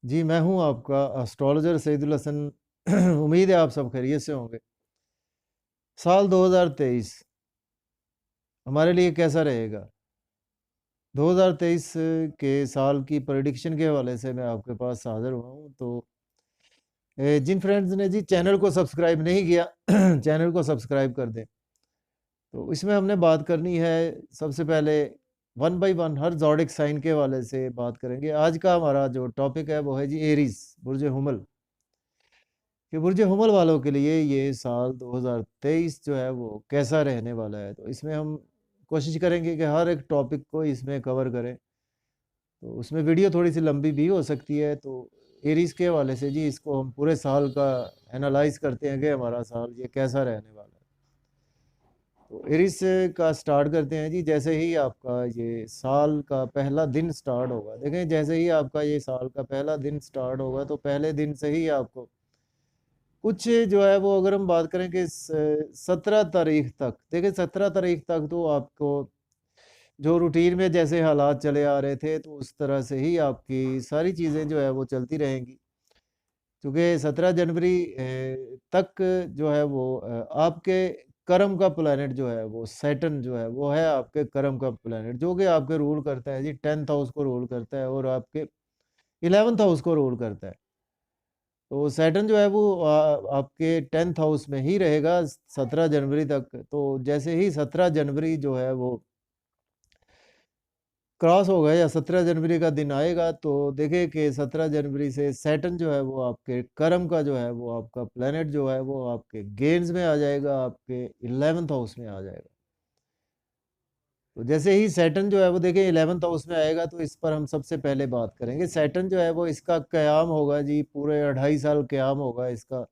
जी, मैं हूँ आपका एस्ट्रोलॉजर सईदुल हसन। उम्मीद है आप सब खैरियत से होंगे। साल 2023 हमारे लिए कैसा रहेगा? 2023 के साल की प्रेडिक्शन के हवाले से मैं आपके पास हाज़िर हुआ हूँ। तो जिन फ्रेंड्स ने जी चैनल को सब्सक्राइब नहीं किया, चैनल को सब्सक्राइब कर दें। तो इसमें हमने बात करनी है, सबसे पहले वन बाय वन हर ज़ोडिक साइन के हवाले से बात करेंगे। आज का हमारा जो टॉपिक है वो है जी एरीज़, बुर्ज हुमल। कि बुर्ज हुमल वालों के लिए ये साल 2023 जो है वो कैसा रहने वाला है। तो इसमें हम कोशिश करेंगे कि हर एक टॉपिक को इसमें कवर करें। तो उसमें वीडियो थोड़ी-सी लंबी भी हो सकती है। तो एरीज़ के हवाले से जी इसको हम पूरे साल का एनालाइज़ करते हैं कि हमारा साल ये कैसा रहने वाला है। तो एरीज़ का स्टार्ट करते हैं जी। जैसे ही आपका ये साल का पहला दिन स्टार्ट होगा, देखें जैसे ही आपका ये साल का पहला दिन स्टार्ट होगा तो पहले दिन से ही आपको कुछ जो है वो, अगर हम बात करें कि 17 तारीख तक, देखिए 17 तारीख तक तो आपको जो रूटीन में जैसे हालात चले आ रहे थे तो उस तरह से ही आपकी सारी चीज़ें जो है वो चलती रहेंगी। क्योंकि 17 जनवरी तक जो है वो आपके कर्म का प्लैनेट जो है वो सैटर्न जो है वो है आपके कर्म का प्लैनेट, जो कि आपके रूल करता है जी 10th हाउस को रूल करता है और आपके 11th हाउस को रूल करता है। तो सैटर्न जो है वो आपके 10th हाउस में ही रहेगा 17 जनवरी तक। तो जैसे ही 17 जनवरी जो है वो क्रॉस होगा या 17 जनवरी का दिन आएगा, तो देखिए कि 17 जनवरी से सैटर्न जो है वो आपके कर्म का जो है वो आपका प्लैनेट जो है वो आपके गेन्स में आ जाएगा, आपके 11th हाउस में आ जाएगा। तो जैसे ही सैटर्न जो है वो देखिए 11th हाउस में आएगा तो इस पर हम सबसे पहले बात करेंगे। सैटर्न जो है वो इसका क़याम होगा जी, पूरे 2.5 साल क़याम होगा इसका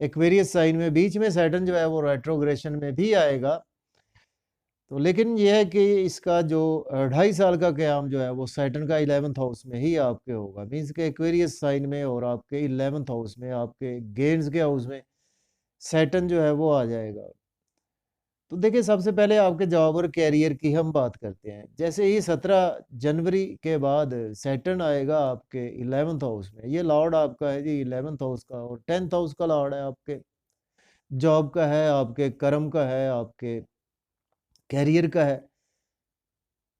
एक्वेरियस साइन में। बीच में सैटर्न जो है वो रेट्रोग्रेशन में भी आएगा। तो लेकिन ये है कि इसका जो 2.5 साल का क़याम जो है वो सैटर्न का 11th हाउस में ही आपके होगा। मीन्स के एक्वेरियस साइन में और आपके 11th हाउस में, आपके गेन्स के हाउस में सैटर्न जो है वो आ जाएगा। तो देखिए सबसे पहले आपके जॉब और करियर की हम बात करते हैं। जैसे ही 17 जनवरी के बाद सैटर्न आएगा आपके 11th हाउस में। ये लॉर्ड आपका है जी 11th हाउस का, और 10th हाउस का लॉर्ड है आपके जॉब का है, आपके कर्म का है, आपके करियर का है।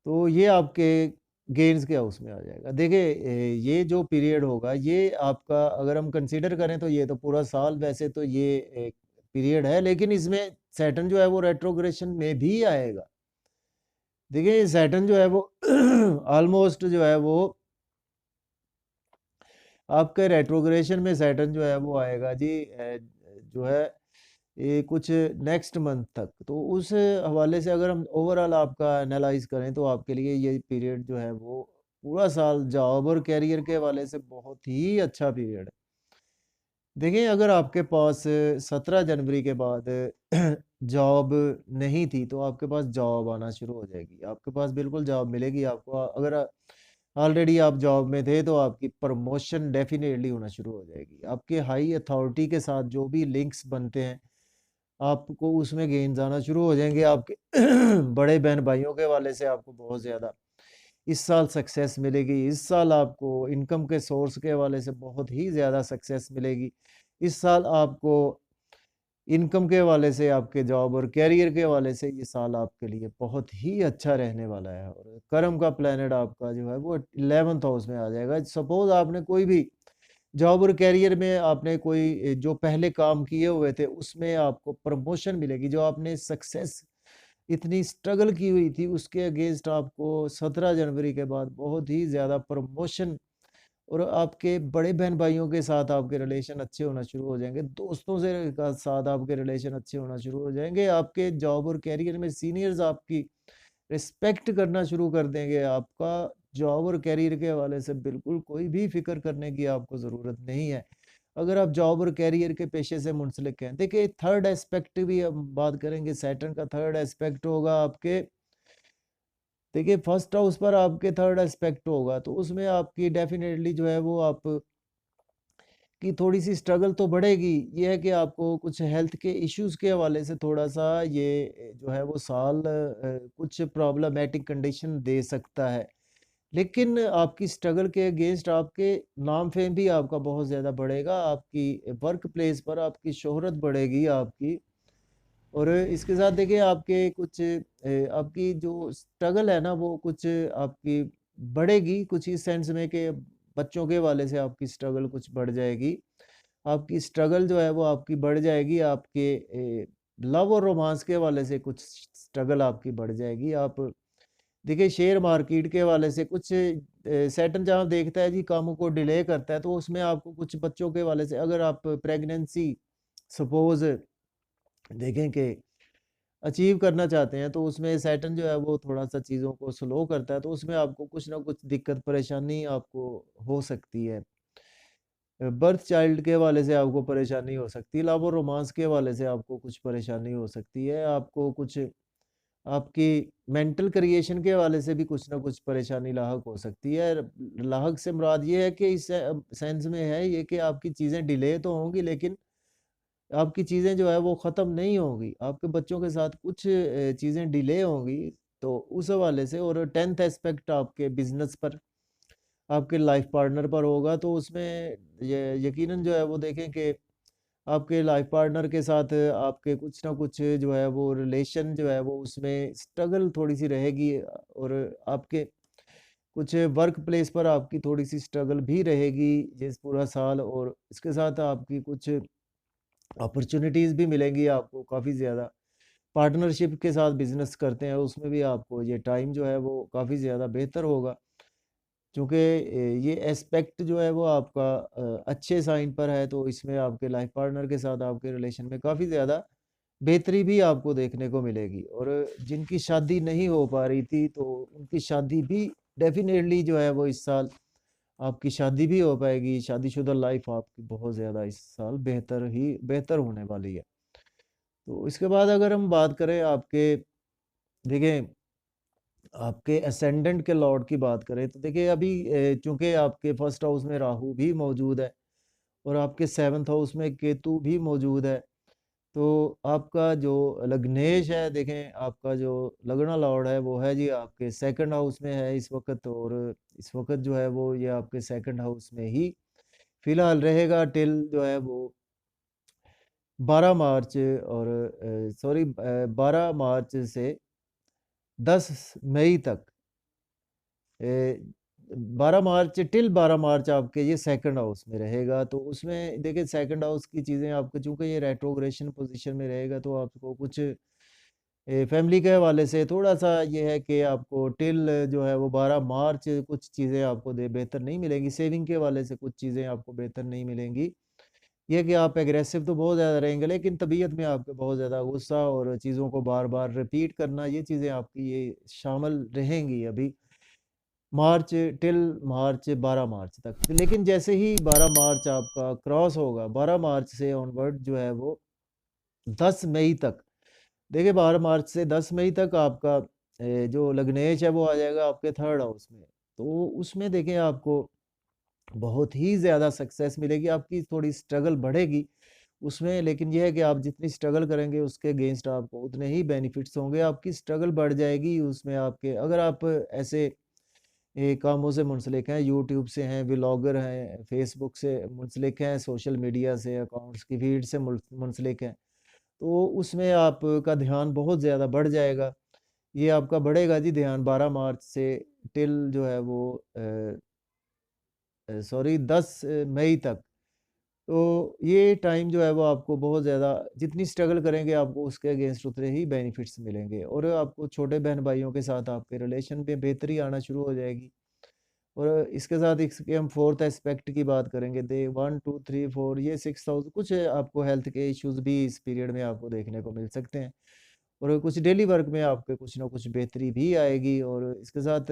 तो ये आपके गेन्स के हाउस में आ जाएगा। देखिए ये जो पीरियड होगा ये आपका, अगर हम कंसीडर करें तो ये तो पूरा साल, वैसे तो ये एक पीरियड है, लेकिन इसमें सैटर्न जो है वो रेट्रोग्रेशन में भी आएगा। देखिए सैटर्न जो है वो ऑलमोस्ट जो है वो आपके रेट्रोग्रेशन में सैटर्न जो है वो आएगा जी जो है ये कुछ नेक्स्ट मंथ तक। तो उस हवाले से अगर हम ओवरऑल आपका एनालाइज़ करें तो आपके लिए ये पीरियड जो है वो पूरा साल जॉब और करियर के हवाले से बहुत ही अच्छा पीरियड है। देखिए अगर आपके पास 17 जनवरी के बाद जॉब नहीं थी तो आपके पास जॉब आना शुरू हो जाएगी। आपके पास बिल्कुल जॉब मिलेगी आपको। अगर ऑलरेडी आप जॉब में थे तो आपकी प्रमोशन डेफ़िनेटली होना शुरू हो जाएगी। आपके हाई अथॉरिटी के साथ जो भी लिंक्स बनते हैं, आपको उसमें गेन्स आना शुरू हो जाएँगे। आपके बड़े बहन-भाइयों के हवाले से आपको बहुत ज़्यादा इस साल सक्सेस मिलेगी। इस साल आपको इनकम के सोर्स के हवाले से बहुत ही ज़्यादा सक्सेस मिलेगी। इस साल आपको इनकम के हवाले से, आपके जॉब और करियर के हवाले से ये साल आपके लिए बहुत ही अच्छा रहने वाला है। और कर्म का प्लैनेट आपका जो है वो 11th हाउस में आ जाएगा। सपोज़ आपने कोई भी जॉब और करियर में आपने कोई जो पहले काम किए हुए थे उसमें आपको प्रमोशन मिलेगी। जो आपने सक्सेस इतनी स्ट्रगल की हुई थी उसके अगेंस्ट आपको 17 जनवरी के बाद बहुत ही ज़्यादा प्रमोशन, और आपके बड़े बहन-भाइयों के साथ आपके रिलेशन अच्छे होना शुरू हो जाएँगे। दोस्तों से का साथ आपके रिलेशन अच्छे होना शुरू हो जाएँगे। आपके जॉब और करियर में सीनियर्स आपकी रिस्पेक्ट करना शुरू कर देंगे। आपका जॉब और करियर के हवाले से बिल्कुल कोई भी फ़िक्र करने की आपको ज़रूरत नहीं है। अगर आप जॉब और करियर के पेशे से मुंसलिक हैं। देखिए थर्ड एस्पेक्ट भी हम बात करेंगे। सैटर्न का थर्ड एस्पेक्ट होगा आपके, देखिए फर्स्ट हाउस पर आपके थर्ड एस्पेक्ट होगा तो उसमें आपकी डेफ़िनेटली जो है वो आप की थोड़ी-सी स्ट्रगल तो बढ़ेगी। ये है कि आपको कुछ हेल्थ के इश्यूज़ के हवाले से थोड़ा-सा ये जो है वो साल कुछ प्रॉब्लमैटिक कंडीशन दे सकता है। लेकिन आपकी स्ट्रगल के अगेंस्ट आपके नाम फेम भी आपका बहुत ज़्यादा बढ़ेगा, आपकी वर्क प्लेस पर आपकी शोहरत बढ़ेगी आपकी। और इसके साथ देखिए आपके कुछ आपकी जो स्ट्रगल है ना वो कुछ आपकी बढ़ेगी कुछ इस सेंस में कि बच्चों के हवाले से आपकी स्ट्रगल कुछ बढ़ जाएगी। आपकी स्ट्रगल जो है वो आपकी बढ़ जाएगी, आपके लव और रोमांस के हवाले से कुछ स्ट्रगल आपकी बढ़ जाएगी। आप देखिए शेयर मार्केट के हवाले से कुछ सैटर्न जहाँ देखता है जी कामों को डिले करता है, तो उसमें आपको कुछ बच्चों के हवाले से अगर आप प्रेगनेंसी सपोज़ देखें कि अचीव करना चाहते हैं, तो उसमें सैटर्न जो है वो थोड़ा-सा चीज़ों को स्लो करता है, तो उसमें आपको कुछ ना कुछ दिक्कत परेशानी आपको हो सकती है। बर्थ चाइल्ड के हवाले से आपको परेशानी हो सकती है, लव और रोमांस के हवाले से आपको कुछ परेशानी हो सकती है, आपको कुछ आपकी मेंटल क्रिएशन के हवाले से भी कुछ ना कुछ परेशानी लाहक हो सकती है। लाहक से मुराद ये है कि इस सेंस में है ये कि आपकी चीज़ें डिले तो होंगी लेकिन आपकी चीज़ें जो है वो ख़त्म नहीं होंगी। आपके बच्चों के साथ कुछ चीज़ें डिले होंगी, तो उस हवाले से और 10th एस्पेक्ट आपके बिज़नेस पर, आपके लाइफ़ पार्टनर पर होगा, तो उसमें य यकीनन जो है वो देखें कि आपके लाइफ़ पार्टनर के साथ आपके कुछ ना कुछ जो है वो रिलेशन जो है वो उसमें स्ट्रगल थोड़ी-सी रहेगी और आपके कुछ वर्क प्लेस पर आपकी थोड़ी-सी स्ट्रगल भी रहेगी इस पूरा साल और इसके साथ आपकी कुछ अपॉर्च्युनिटीज़ भी मिलेंगी आपको काफ़ी ज़्यादा। पार्टनरशिप के साथ बिज़नेस करते हैं उसमें भी आपको ये टाइम जो है वो काफ़ी ज़्यादा बेहतर होगा। चूँकि ये एस्पेक्ट जो है वो आपका अच्छे साइन पर है, तो इसमें आपके लाइफ पार्टनर के साथ आपके रिलेशन में काफ़ी ज़्यादा बेहतरी भी आपको देखने को मिलेगी और जिनकी शादी नहीं हो पा रही थी, तो उनकी शादी भी डेफ़िनेटली जो है वो इस साल आपकी शादी भी हो पाएगी। शादीशुदा लाइफ़ आपकी बहुत ज़्यादा इस साल बेहतर होने वाली है। तो इसके बाद अगर हम बात करें आपके देखिए आपके असेंडेंट के लॉर्ड की बात करें तो देखिए अभी चूँकि आपके फर्स्ट हाउस में राहु भी मौजूद है और आपके 7th हाउस में केतु भी मौजूद है। तो आपका जो लग्नेश है देखें आपका जो लगना लॉर्ड है वो है जी आपके 2nd हाउस में है इस वक़्त और इस वक़्त जो है वो ये आपके 2nd हाउस में ही फ़िलहाल रहेगा टिल जो है वो 12 मार्च और 12 मार्च से 10 मई तक। ए, 12 मार्च टिल 12 मार्च आपके ये 2nd हाउस में रहेगा, तो उसमें देखिए 2nd हाउस की चीज़ें आपको चूँकि ये रेट्रोग्रेशन पोज़ीशन में रहेगा तो आपको कुछ फैमिली के हवाले से थोड़ा-सा ये है कि आपको टिल जो है वो 12 मार्च कुछ चीज़ें आपको दे बेहतर नहीं मिलेंगी, सेविंग के हवाले से कुछ चीज़ें आपको बेहतर नहीं मिलेंगी। ये है कि आप एग्रेसिव तो बहुत ज़्यादा रहेंगे लेकिन तबीयत में आपके बहुत ज़्यादा गुस्सा और चीज़ों को बार-बार रिपीट करना ये चीज़ें आपकी ये शामिल रहेंगी अभी। मार्च टिल मार्च 12 मार्च तक। लेकिन जैसे ही 12 मार्च आपका क्रॉस होगा, 12 मार्च से ऑनवर्ड जो है वो 10 मई तक, देखिए 12 मार्च से 10 मई तक आपका जो लग्नेश है वो आ जाएगा आपके 3rd हाउस में। तो उसमें देखिए आपको बहुत ही ज़्यादा सक्सेस मिलेगी, आपकी थोड़ी स्ट्रगल बढ़ेगी उसमें लेकिन ये है कि आप जितनी स्ट्रगल करेंगे उसके अगेंस्ट आपको उतने ही बेनिफिट्स होंगे। आपकी स्ट्रगल बढ़ जाएगी उसमें आपके अगर आप ऐसे कामों से मुंसलिक हैं, यूट्यूब से हैं, व्लॉगर हैं, फेसबुक से मुंसलिक हैं, सोशल मीडिया से अकाउंट्स की फीड से मुंसलिक हैं, तो उसमें आपका ध्यान बहुत ज़्यादा बढ़ जाएगा। ये आपका बढ़ेगा जी ध्यान 12 मार्च से टिल जो है वो सॉरी 10 मई तक। तो ये टाइम जो है वो आपको बहुत ज़्यादा जितनी स्ट्रगल करेंगे आपको उसके अगेंस्ट उतने ही बेनिफिट्स मिलेंगे और आपको छोटे बहन-भाइयों के साथ आपके रिलेशन में बेहतरी आना शुरू हो जाएगी। और इसके साथ इसके हम 4th एस्पेक्ट की बात करेंगे दे 1, 2, 3, 4 ये 6,000 कुछ आपको हेल्थ के इश्यूज़ भी इस पीरियड में आपको देखने को मिल सकते हैं। और कुछ डेली वर्क में आपके कुछ ना कुछ बेहतरी भी आएगी और इसके साथ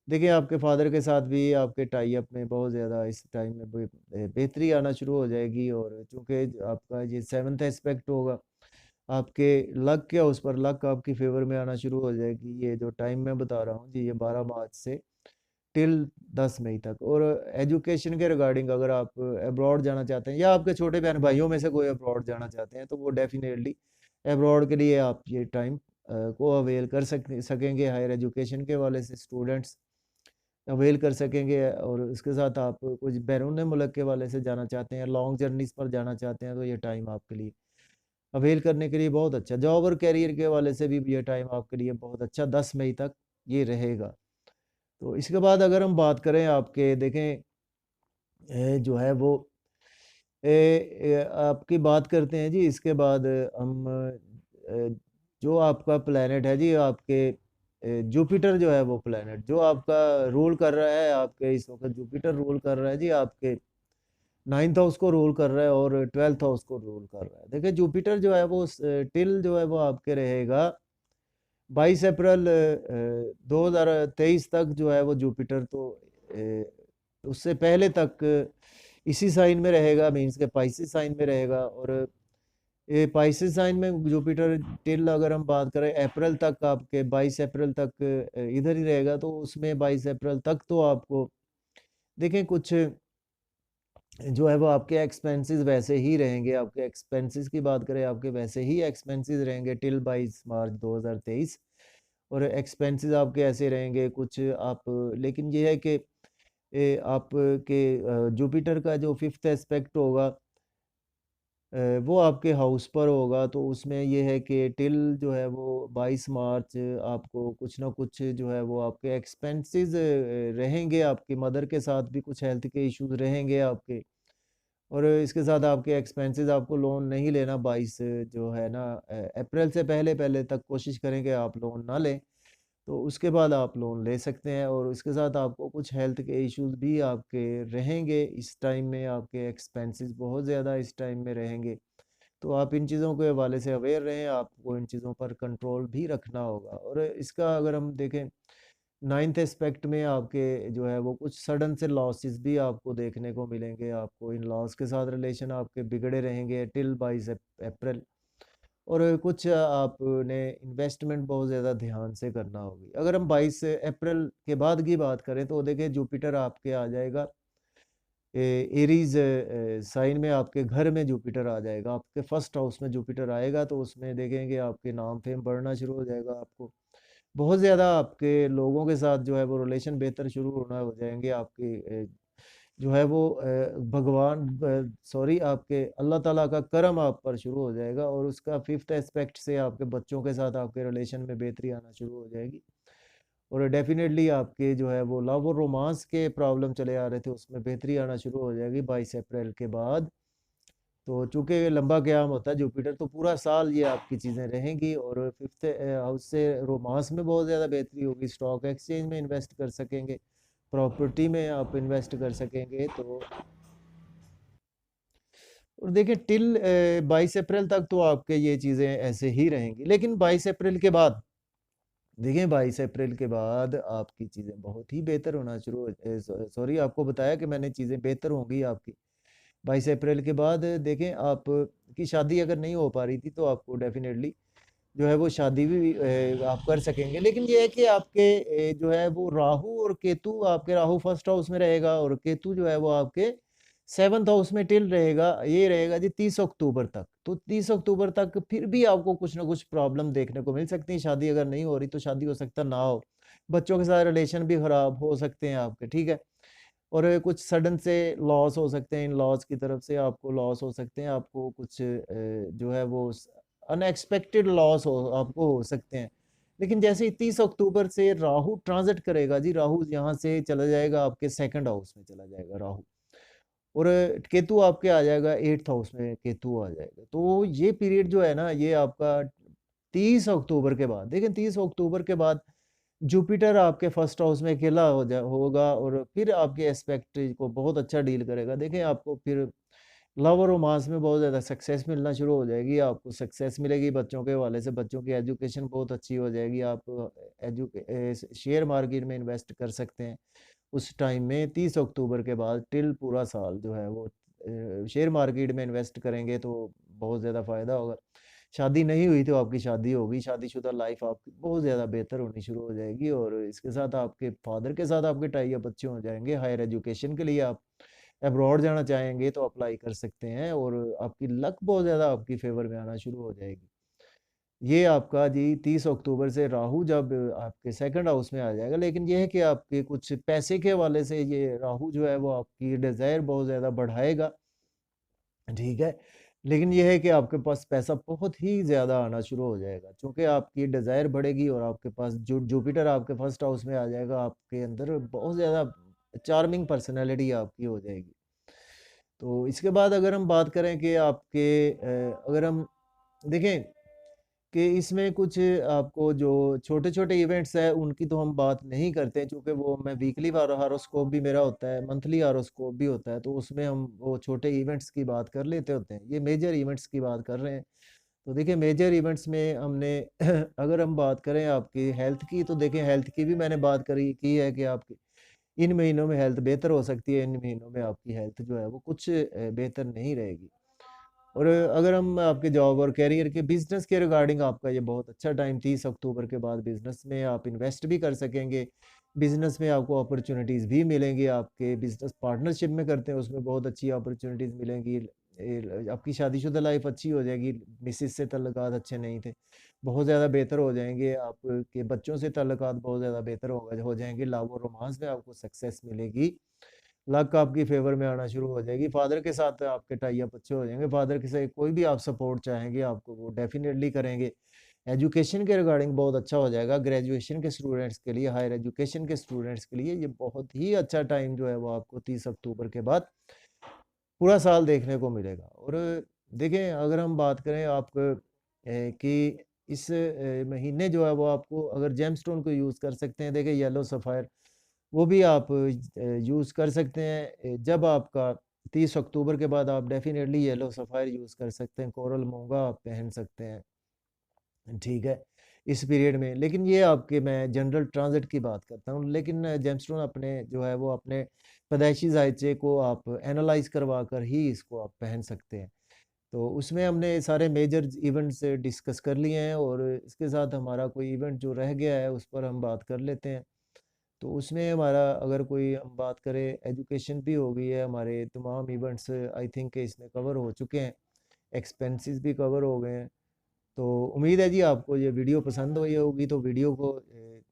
देखिए आपके फ़ादर के साथ भी आपके टाई अप में बहुत ज़्यादा इस टाइम में बेहतरी आना शुरू हो जाएगी और चूँकि आपका ये 7th एस्पेक्ट होगा, आपके लक क्या उस पर लक आपकी फ़ेवर में आना शुरू हो जाएगी। ये जो टाइम मैं बता रहा हूँ जी ये 12 मार्च से टिल 10 मई तक और एजुकेशन के रिगार्डिंग अगर आप अब्रॉड जाना चाहते हैं या आपके छोटे बहन-भाइयों में से कोई अब्रॉड जाना चाहते हैं, तो वो डेफ़िनेटली अब्रॉड के लिए आप ये टाइम को अवेल कर सकेंगे हायर एजुकेशन के हवाले से स्टूडेंट्स। अवेल कर सकेंगे। और इसके साथ आप कुछ बैरून मुल्क के वाले से जाना चाहते हैं, लॉन्ग जर्नीज़ पर जाना चाहते हैं, तो ये टाइम आपके लिए अवेल करने के लिए बहुत अच्छा। जॉब और करियर के हवाले से भी ये टाइम आपके लिए बहुत अच्छा 10 मई तक ये रहेगा। तो इसके बाद अगर हम बात करें आपके देखें जो है वो आपकी बात करते हैं जी। इसके बाद हम जो आपका प्लैनेट है जी, आपके जुपिटर जो है वो प्लैनेट जो आपका रूल कर रहा है, आपके इस वक्त जुपिटर रूल कर रहा है जी, आपके 9th हाउस को रूल कर रहा है और 12th हाउस को रूल कर रहा है। देखिए जुपिटर जो है वो टिल जो है वो आपके रहेगा 22 अप्रैल 2023 तक जो है वो जुपिटर तो उससे पहले तक इसी साइन में रहेगा, मीन्स के पाइसिस साइन में रहेगा। और ये पाइसिस साइन में जुपिटर टिल अगर हम बात करें अप्रैल तक, आपके 22 अप्रैल तक इधर ही रहेगा। तो उसमें 22 अप्रैल तक तो आपको देखें कुछ जो है वो आपके एक्सपेंसेस वैसे ही रहेंगे। आपके एक्सपेंसेस की बात करें, आपके वैसे ही एक्सपेंसेस रहेंगे टिल 22 मार्च 2023। और एक्सपेंसेस आपके ऐसे रहेंगे कुछ आप, लेकिन ये है कि आपके जुपिटर का जो फिफ्थ एस्पेक्ट होगा वो आपके हाउस पर होगा। तो उसमें ये है कि टिल जो है वो 22 मार्च आपको कुछ ना कुछ जो है वो आपके एक्सपेंसेस रहेंगे। आपकी मदर के साथ भी कुछ हेल्थ के इश्यूज रहेंगे आपके। और इसके साथ आपके एक्सपेंसेस आपको लोन नहीं लेना 22 जो है ना अप्रैल से पहले पहले तक कोशिश करेंगे आप लोन ना लें। तो उसके बाद आप लोन ले सकते हैं। और इसके साथ आपको कुछ हेल्थ के इश्यूज भी आपके रहेंगे इस टाइम में, आपके एक्सपेंसेस बहुत ज़्यादा इस टाइम में रहेंगे। तो आप इन चीज़ों के हवाले से अवेयर रहें, आपको इन चीज़ों पर कंट्रोल भी रखना होगा। और इसका अगर हम देखें 9th एस्पेक्ट में आपके जो है वो कुछ सडन से लॉसेस भी आपको देखने को मिलेंगे। आपको इन लॉस के साथ रिलेशन आपके बिगड़े रहेंगे टिल 22 अप्रैल। और कुछ आपने इन्वेस्टमेंट बहुत ज़्यादा ध्यान से करना होगी। अगर हम 22 अप्रैल के बाद की बात करें तो देखिए जुपिटर आपके आ जाएगा एरीज साइन में, आपके घर में जुपिटर आ जाएगा, आपके फर्स्ट हाउस में जुपिटर आएगा। तो उसमें देखेंगे आपके नाम फेम बढ़ना शुरू हो जाएगा। आपको बहुत ज़्यादा आपके लोगों के साथ जो है वो रिलेशन बेहतर शुरू होना हो जाएंगे। आपकी जो है वो भगवान सॉरी आपके अल्लाह ताला का करम आप पर शुरू हो जाएगा। और उसका फिफ्थ एस्पेक्ट से आपके बच्चों के साथ आपके रिलेशन में बेहतरी आना शुरू हो जाएगी। और डेफिनेटली आपके जो है वो लव और रोमांस के प्रॉब्लम चले आ रहे थे उसमें बेहतरी आना शुरू हो जाएगी 22 अप्रैल के बाद। तो चूंकि लंबा क़याम होता है जुपिटर, तो पूरा साल ये आपकी चीज़ें रहेंगी। और फिफ्थ हाउस से रोमांस में बहुत ज़्यादा बेहतरी होगी, स्टॉक एक्सचेंज में इन्वेस्ट कर सकेंगे, प्रॉपर्टी में आप इन्वेस्ट कर सकेंगे। तो और देखिए टिल 22 अप्रैल तक तो आपके ये चीज़ें ऐसे ही रहेंगी। लेकिन 22 अप्रैल के बाद देखिए 22 अप्रैल के बाद आपकी चीज़ें बहुत ही बेहतर होना शुरू सॉरी आपको बताया कि मैंने चीज़ें बेहतर होंगी आपकी 22 अप्रैल के बाद। देखें आप की शादी अगर नहीं हो पा रही थी तो आपको डेफिनेटली जो है वो शादी भी आप कर सकेंगे। लेकिन ये है कि आपके जो है वो राहु और केतु, आपके राहु फर्स्ट हाउस में रहेगा और केतु जो है वो आपके 7th हाउस में टिल रहेगा। ये रहेगा जी 30 अक्टूबर तक। तो 30 अक्टूबर तक फिर भी आपको कुछ ना कुछ प्रॉब्लम देखने को मिल सकती है। शादी अगर नहीं हो रही तो शादी हो सकता ना हो। बच्चों के साथ रिलेशन भी खराब हो सकते हैं आपके, ठीक है? और कुछ सडन से लॉस हो सकते हैं, इन लॉस की तरफ से आपको लॉस हो सकते हैं। आपको कुछ जो है वो अनएक्सपेक्टेड लॉस हो आपको हो सकते हैं। लेकिन जैसे ही 30 अक्टूबर से राहु ट्रांजिट करेगा जी, राहु यहाँ से चला जाएगा आपके सेकंड हाउस में चला जाएगा राहु। और केतु आपके आ जाएगा 8th हाउस में, केतु आ जाएगा। तो ये पीरियड जो है ना ये आपका 30 अक्टूबर के बाद, देखिए 30 अक्टूबर के बाद जुपिटर आपके फर्स्ट हाउस में अकेला होगा और फिर आपके एस्पेक्ट को बहुत अच्छा डील करेगा। देखें आपको फिर लव और रोमांस में बहुत ज़्यादा सक्सेस मिलना शुरू हो जाएगी। आपको सक्सेस मिलेगी बच्चों के हवाले से, बच्चों की एजुकेशन बहुत अच्छी हो जाएगी। आप शेयर मार्केट में इन्वेस्ट कर सकते हैं उस टाइम में 30 अक्टूबर के बाद टिल पूरा साल जो है वो शेयर मार्केट में इन्वेस्ट करेंगे तो बहुत ज़्यादा फ़ायदा होगा। शादी नहीं हुई तो आपकी शादी होगी, शादीशुदा लाइफ आपकी बहुत ज़्यादा बेहतर होनी शुरू हो जाएगी। और इसके साथ आपके फादर के साथ आपके टाई अप अच्छे हो जाएंगे। हायर एजुकेशन के लिए आप अब्रॉड जाना चाहेंगे तो अप्लाई कर सकते हैं और आपकी लक बहुत ज़्यादा आपकी फेवर में आना शुरू हो जाएगी। ये आपका जी 30 अक्टूबर से राहु जब आपके सेकंड हाउस में आ जाएगा, लेकिन ये है कि आपके कुछ पैसे के हवाले से ये राहु जो है वो आपकी डिज़ायर बहुत ज़्यादा बढ़ाएगा, ठीक है। लेकिन ये है कि आपके पास पैसा बहुत ही ज़्यादा आना शुरू हो जाएगा, चूँकि आपकी डिज़ायर बढ़ेगी और आपके पास जो जुपिटर आपके फर्स्ट हाउस में आ जाएगा, आपके अंदर बहुत ज़्यादा चार्मिंग पर्सनैलिटी आपकी हो जाएगी। तो इसके बाद अगर हम बात करें कि आपके अगर हम देखें कि इसमें कुछ आपको जो छोटे-छोटे इवेंट्स हैं, उनकी तो हम बात नहीं करते हैं, चूँकि वो मैं वीकली हॉरोस्कोप भी मेरा होता है, मंथली हॉरोस्कोप भी होता है, तो उसमें हम वो छोटे इवेंट्स की बात कर लेते होते हैं। ये मेजर इवेंट्स की बात कर रहे हैं। तो देखिए मेजर इवेंट्स में हमने अगर हम बात करें आपकी हेल्थ की, तो देखिए हेल्थ की भी मैंने बात करी की है कि आपकी इन महीनों में हेल्थ बेहतर हो सकती है, इन महीनों में आपकी हेल्थ जो है वो कुछ बेहतर नहीं रहेगी। और अगर हम आपके जॉब और करियर के बिजनेस के रिगार्डिंग आपका ये बहुत अच्छा टाइम 30 अक्टूबर के बाद बिजनेस में आप इन्वेस्ट भी कर सकेंगे। बिजनेस में आपको अपॉर्चुनिटीज़ भी मिलेंगी, आपके बिजनेस पार्टनरशिप में करते हैं उसमें बहुत अच्छी अपॉर्चुनिटीज़ मिलेंगी। आपकी शादीशुदा लाइफ अच्छी हो जाएगी, मिसेज़ से तल्लुकात अच्छे नहीं थे, बहुत ज़्यादा बेहतर हो जाएँगे, आपके बच्चों से तल्लुकात बहुत ज़्यादा बेहतर हो जाएँगे, लव और रोमांस में आपको सक्सेस मिलेगी। लक आपकी फ़ेवर में आना शुरू हो जाएगी। फ़ादर के साथ आपके टाई अप अच्छे हो जाएँगे। फ़ादर के से कोई भी आप सपोर्ट चाहेंगे आपको वो डेफ़िनेटली करेंगे। एजुकेशन के रिगार्डिंग बहुत अच्छा हो जाएगा। ग्रेजुएशन के स्टूडेंट्स के लिए, हायर एजुकेशन के स्टूडेंट्स के लिए ये बहुत ही अच्छा टाइम जो है वो आपको 30 अक्टूबर के बाद पूरा साल देखने को मिलेगा। और देखिए अगर हम बात करें आप कि इस महीने जो है वो आपको अगर जेमस्टोन को यूज़ कर सकते हैं। देखिए येलो सफ़ायर वो भी आप यूज़ कर सकते हैं। जब आपका 30 अक्टूबर के बाद आप डेफ़िनेटली येलो सफ़ायर यूज़ कर सकते हैं, कोरल मूँगा आप पहन सकते हैं, ठीक है, इस पीरियड में। लेकिन ये आपके मैं जनरल ट्रांज़िट की बात करता हूँ, लेकिन जेमस्टोन अपने जो है वो अपने पैदाइशी ज़ायचे को आप एनालाइज़ करवा कर ही इसको आप पहन सकते हैं। तो उसमें हमने सारे मेजर इवेंट्स डिस्कस कर लिए हैं और इसके साथ हमारा कोई इवेंट जो रह गया है, उस पर हम बात कर लेते हैं। तो उसमें हमारा अगर कोई हम बात करें एजुकेशन भी हो गई है, हमारे तमाम इवेंट्स आई थिंक इसमें कवर हो चुके हैं, एक्सपेंसेस भी कवर हो गए हैं। तो उम्मीद है जी आपको ये वीडियो पसंद हुई होगी, तो वीडियो को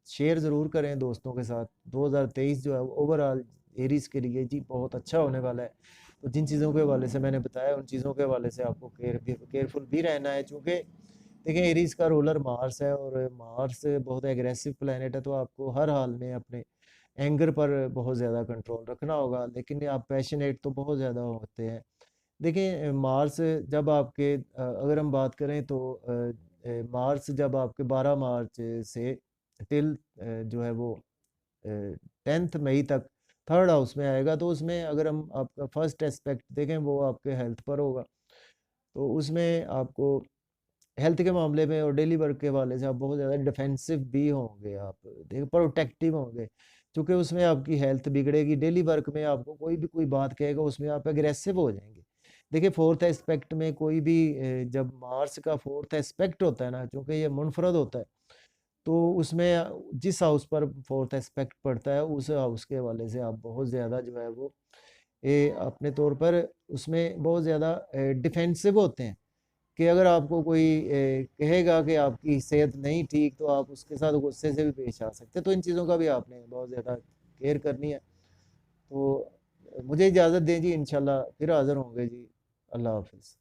शेयर ज़रूर करें दोस्तों के साथ। 2023 जो है ओवरऑल एरीज़ के लिए जी बहुत अच्छा होने वाला है। तो जिन चीज़ों के हवाले से मैंने बताया उन चीज़ों के हवाले से आपको केयरफुल भी रहना है, चूँकि देखिए एरीज़ का रूलर मार्स है और मार्स बहुत एग्रेसिव प्लैनेट है, तो आपको हर हाल में अपने एंगर पर बहुत ज़्यादा कंट्रोल रखना होगा। लेकिन आप पैशनेट तो बहुत ज़्यादा होते हैं। देखिए मार्स जब आपके अगर हम बात करें तो मार्स जब आपके 12 मार्च से टिल जो है वो 10th मई तक थर्ड हाउस में आएगा, तो उसमें अगर हम आपका फर्स्ट एस्पेक्ट देखें वो आपके हेल्थ पर होगा। तो उसमें आपको हेल्थ के मामले में और डेली वर्क के हवाले से आप बहुत ज़्यादा डिफेंसिव भी होंगे, आप देखिए प्रोटेक्टिव होंगे, क्योंकि उसमें आपकी हेल्थ बिगड़ेगी। डेली वर्क में आपको कोई भी कोई बात कहेगा उसमें आप एग्रेसिव हो जाएंगे। देखिए फोर्थ एस्पेक्ट में कोई भी जब मार्स का फोर्थ एस्पेक्ट होता है ना, क्योंकि ये मुनफरद होता है, तो उसमें जिस हाउस पर फोर्थ एस्पेक्ट पड़ता है उस हाउस के हवाले से आप बहुत ज़्यादा जो है वो अपने तौर पर उसमें बहुत ज़्यादा डिफेंसिव होते हैं कि अगर आपको कोई कहेगा कि आपकी सेहत नहीं ठीक, तो आप उसके साथ गुस्से से भी पेश आ सकते हैं। तो इन चीज़ों का भी आपने बहुत ज़्यादा केयर करनी है। तो मुझे इजाज़त दें जी, इंशाल्लाह फिर हाज़िर होंगे जी। अल्लाह हाफ़िज़।